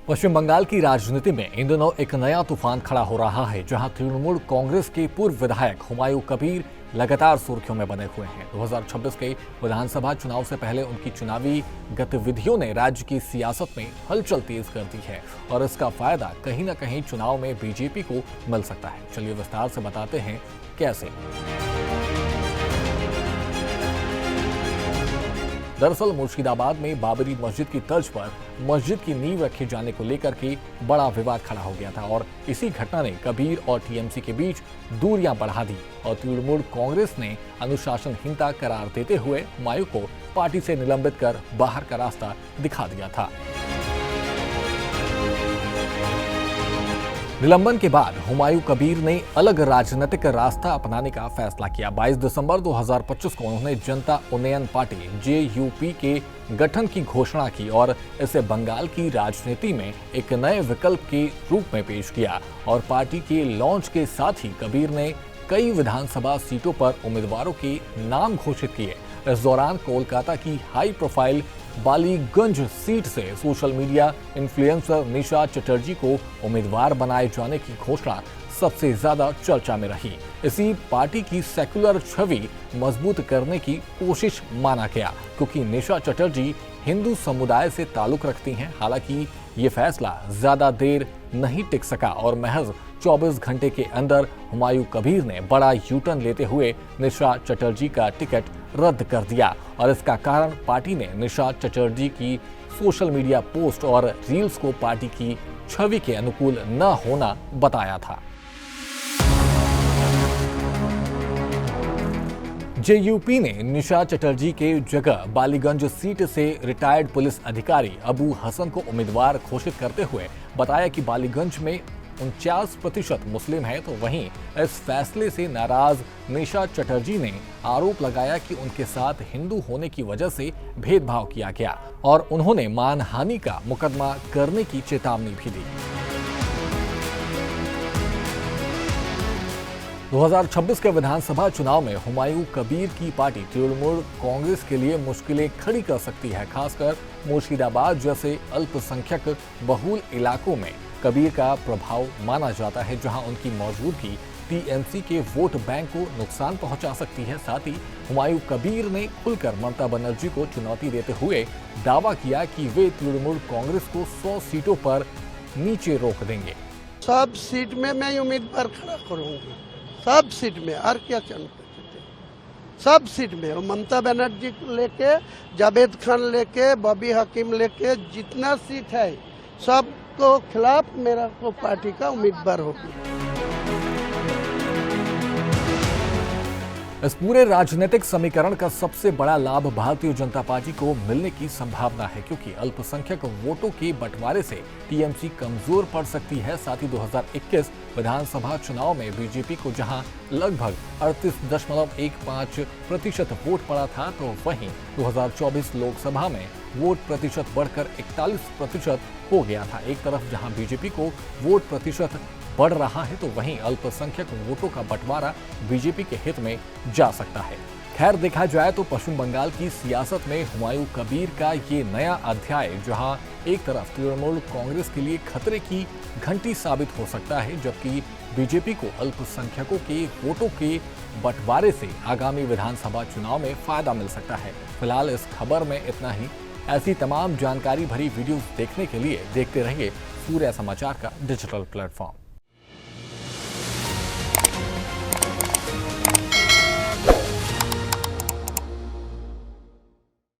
पश्चिम बंगाल की राजनीति में इन दिनों एक नया तूफान खड़ा हो रहा है, जहां तृणमूल कांग्रेस के पूर्व विधायक हुमायूं कबीर लगातार सुर्खियों में बने हुए हैं। 2026 के विधानसभा चुनाव से पहले उनकी चुनावी गतिविधियों ने राज्य की सियासत में हलचल तेज कर दी है और इसका फायदा कहीं न कहीं चुनाव में बीजेपी को मिल सकता है। चलिए विस्तार से बताते हैं कैसे। दरअसल मुर्शिदाबाद में बाबरी मस्जिद की तर्ज पर मस्जिद की नींव रखे जाने को लेकर के बड़ा विवाद खड़ा हो गया था और इसी घटना ने कबीर और टीएमसी के बीच दूरियां बढ़ा दी और तृणमूल कांग्रेस ने अनुशासनहीनता करार देते हुए हुमायूं को पार्टी से निलंबित कर बाहर का रास्ता दिखा दिया था। निलंबन के बाद हुमायूं कबीर ने अलग राजनीतिक रास्ता अपनाने का फैसला किया। 22 दिसंबर 2025 को उन्होंने जनता उन्नयन पार्टी JUP के गठन की घोषणा की और इसे बंगाल की राजनीति में एक नए विकल्प के रूप में पेश किया और पार्टी के लॉन्च के साथ ही कबीर ने कई विधानसभा सीटों पर उम्मीदवारों के नाम घोषित किए। इस दौरान कोलकाता की हाई प्रोफाइल बालीगंज सीट से सोशल मीडिया इन्फ्लुएंसर निशा चटर्जी को उम्मीदवार बनाए जाने की घोषणा सबसे ज्यादा चर्चा में रही। इसी पार्टी की सेक्युलर छवि मजबूत करने की कोशिश माना गया, क्योंकि निशा चटर्जी हिंदू समुदाय से ताल्लुक रखती हैं। हालांकि ये फैसला ज्यादा देर नहीं टिक सका और महज 24 घंटे के अंदर हुमायूं कबीर ने बड़ा यूटर्न लेते हुए निशा चटर्जी का टिकट रद्द कर दिया और इसका कारण पार्टी ने निशा चटर्जी की सोशल मीडिया पोस्ट और रील्स को पार्टी की छवि के अनुकूल न होना बताया था। JUP ने निशा चटर्जी के जगह बालीगंज सीट से रिटायर्ड पुलिस अधिकारी अबू हसन को उम्मीदवार घोषित करते हुए बताया कि बालीगंज में 49% मुस्लिम है। तो वहीं इस फैसले से नाराज निशा चटर्जी ने आरोप लगाया कि उनके साथ हिंदू होने की वजह से भेदभाव किया गया और उन्होंने मानहानि का मुकदमा करने की चेतावनी भी दी। 2026 के विधानसभा चुनाव में हुमायूं कबीर की पार्टी तृणमूल कांग्रेस के लिए मुश्किलें खड़ी कर सकती है। खासकर मुर्शिदाबाद जैसे अल्पसंख्यक बहुल इलाकों में कबीर का प्रभाव माना जाता है, जहां उनकी मौजूदगी TMC के वोट बैंक को नुकसान पहुंचा सकती है। साथ ही हुमायूं कबीर ने खुलकर ममता बनर्जी को चुनौती देते हुए दावा किया कि वे तृणमूल कांग्रेस को 100 सीटों पर नीचे रोक देंगे। सब सीट में मैं उम्मीदवार खड़ा करूंगी, सब सीट में, और क्या सब सीट में ममता बनर्जी लेके, जावेद खान लेके, बॉबी हकीम लेके, जितना सीट है सब को खिलाफ मेरा को पार्टी का उम्मीदवार होगी। इस पूरे राजनीतिक समीकरण का सबसे बड़ा लाभ भारतीय जनता पार्टी को मिलने की संभावना है, क्योंकि अल्पसंख्यक वोटों के बंटवारे से TMC कमजोर पड़ सकती है। साथ ही 2021 विधानसभा चुनाव में बीजेपी को जहां लगभग 38.15% वोट पड़ा था, तो वहीं 2024 लोकसभा में वोट प्रतिशत बढ़कर 41% हो गया था। एक तरफ जहां बीजेपी को वोट प्रतिशत बढ़ रहा है, तो वहीं अल्पसंख्यक वोटों का बंटवारा बीजेपी के हित में जा सकता है। खैर, देखा जाए तो पश्चिम बंगाल की सियासत में हुमायूं कबीर का ये नया अध्याय, जहां एक तरफ तृणमूल कांग्रेस के लिए खतरे की घंटी साबित हो सकता है, जबकि बीजेपी को अल्पसंख्यकों के वोटों के बंटवारे से आगामी विधानसभा चुनाव में फायदा मिल सकता है। फिलहाल इस खबर में इतना ही। ऐसी तमाम जानकारी भरी वीडियोस देखने के लिए देखते रहिए सूर्या समाचार का डिजिटल प्लेटफॉर्म।